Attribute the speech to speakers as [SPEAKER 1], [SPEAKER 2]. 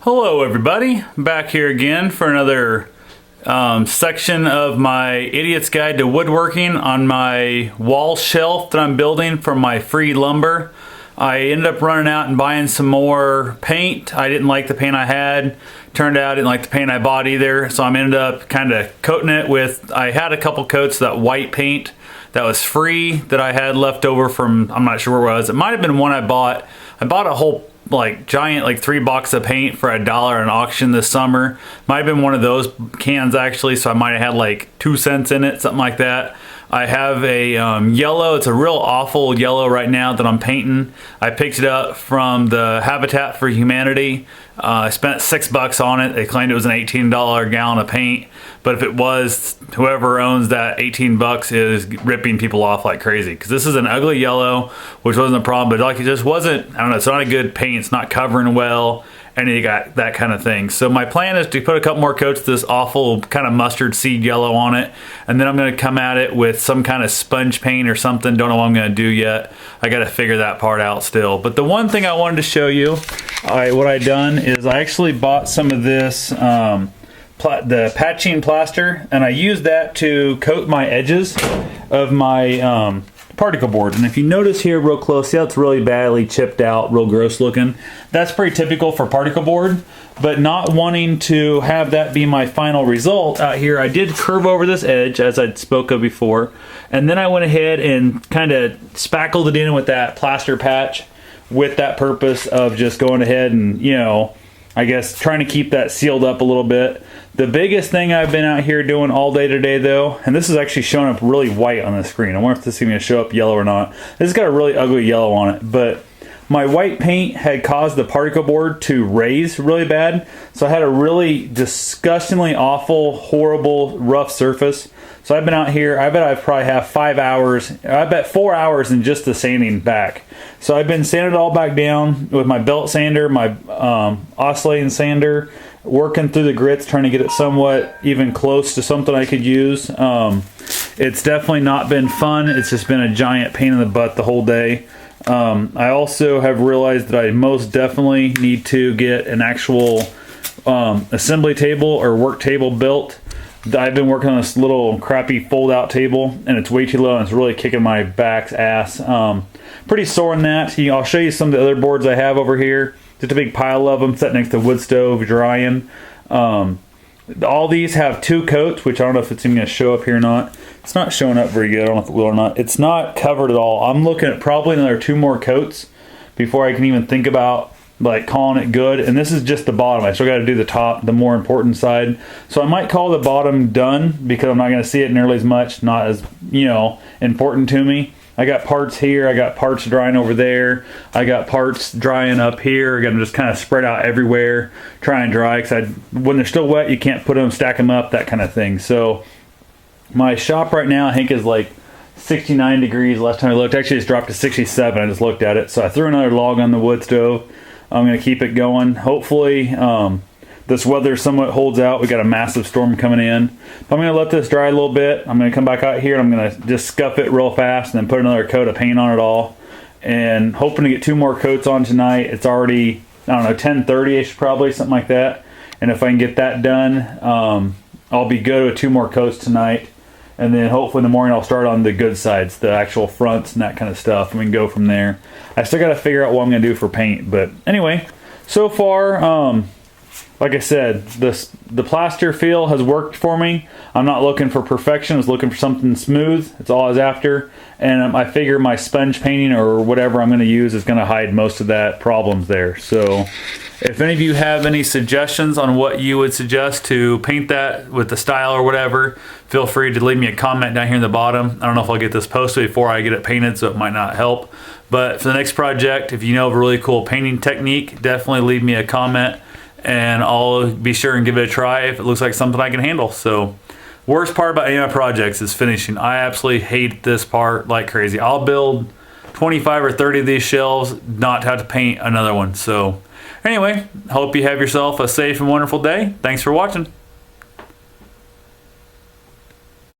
[SPEAKER 1] Hello everybody, back here again for another section of my Idiot's Guide to Woodworking on my wall shelf that I'm building from my free lumber. I ended up running out and buying some more paint. I didn't like the paint I had. Turned out I didn't like the paint I bought either, so I ended up kind of coating it with, I had a couple coats of that white paint that was free that I had left over from, I'm not sure where it was. It might have been one I bought. I bought a whole giant 3 boxes of paint for $1 at an auction this summer. Might have been one of those cans actually, so I might have had like 2 cents in it, something like that. I have a yellow, it's a real awful yellow right now that I'm painting. I picked it up from the Habitat for Humanity. I spent $6 on it. They claimed it was an $18 gallon of paint, but if it was, whoever owns that 18 bucks is ripping people off like crazy, because this is an ugly yellow, which wasn't a problem, but like it just wasn't, I don't know, it's not a good paint, it's not covering well, and you got that kind of thing. So my plan is to put a couple more coats of this awful kind of mustard seed yellow on it, and then I'm going to come at it with some kind of sponge paint or something. Don't know what I'm going to do yet. I got to figure that part out still. But the one thing I wanted to show you, what I done is I actually bought some of this the patching plaster, and I used that to coat my edges of my particle board. And if you notice here real close, see how it's really badly chipped out, real gross looking? That's pretty typical for particle board, but not wanting to have that be my final result out here, I did curve over this edge as I spoke of before, and then I went ahead and kind of spackled it in with that plaster patch with that purpose of just going ahead and, you know, I guess trying to keep that sealed up a little bit. The biggest thing I've been out here doing all day today though, and this is actually showing up really white on the screen. I wonder if this is going to show up yellow or not. This has got a really ugly yellow on it, but my white paint had caused the particle board to raise really bad. So I had a really disgustingly awful, horrible, rough surface. So I've been out here, I bet I probably have 5 hours, I bet 4 hours in just the sanding back. So I've been sanding it all back down with my belt sander, my oscillating sander, working through the grits, trying to get it somewhat even close to something I could use. It's definitely not been fun. It's just been a giant pain in the butt the whole day. I also have realized that I most definitely need to get an actual assembly table or work table built. I've been working on this little crappy fold out table, and it's way too low, and it's really kicking my back's ass. Pretty sore in that. I'll show you some of the other boards I have over here. Just a big pile of them sitting next to the wood stove drying. All these have 2 coats, which I don't know if it's even going to show up here or not. It's not showing up very good. I don't know if it will or not. It's not covered at all. I'm looking at probably another 2 more coats before I can even think about like calling it good. And this is just the bottom. I still got to do the top, the more important side. So I might call the bottom done because I'm not going to see it nearly as much. Not as, you know, important to me. I got parts here, I got parts drying over there, I got parts drying up here. I got them just kind of spread out everywhere, try and dry, because when they're still wet, you can't put them, stack them up, that kind of thing. So my shop right now, I think, is like 69 degrees. Last time I looked, actually it's dropped to 67. I just looked at it. So I threw another log on the wood stove. I'm going to keep it going. Hopefully this weather somewhat holds out. We got a massive storm coming in. But I'm going to let this dry a little bit. I'm going to come back out here and I'm going to just scuff it real fast and then put another coat of paint on it all. And hoping to get 2 more coats on tonight. It's already, I don't know, 10:30ish probably, something like that. And if I can get that done, I'll be good with 2 more coats tonight. And then hopefully in the morning I'll start on the good sides, the actual fronts and that kind of stuff. And we can go from there. I still got to figure out what I'm going to do for paint. But anyway, so far, like I said, the plaster feel has worked for me. I'm not looking for perfection. I was looking for something smooth. It's all I was after. And I figure my sponge painting or whatever I'm going to use is going to hide most of that problems there. So if any of you have any suggestions on what you would suggest to paint that with the style or whatever, feel free to leave me a comment down here in the bottom. I don't know if I'll get this posted before I get it painted, so it might not help. But for the next project, if you know of a really cool painting technique, definitely leave me a comment. And I'll be sure and give it a try if it looks like something I can handle. So worst part about any of my projects is finishing. I absolutely hate this part like crazy. I'll build 25 or 30 of these shelves not to have to paint another one. So anyway, hope you have yourself a safe and wonderful day. Thanks for watching.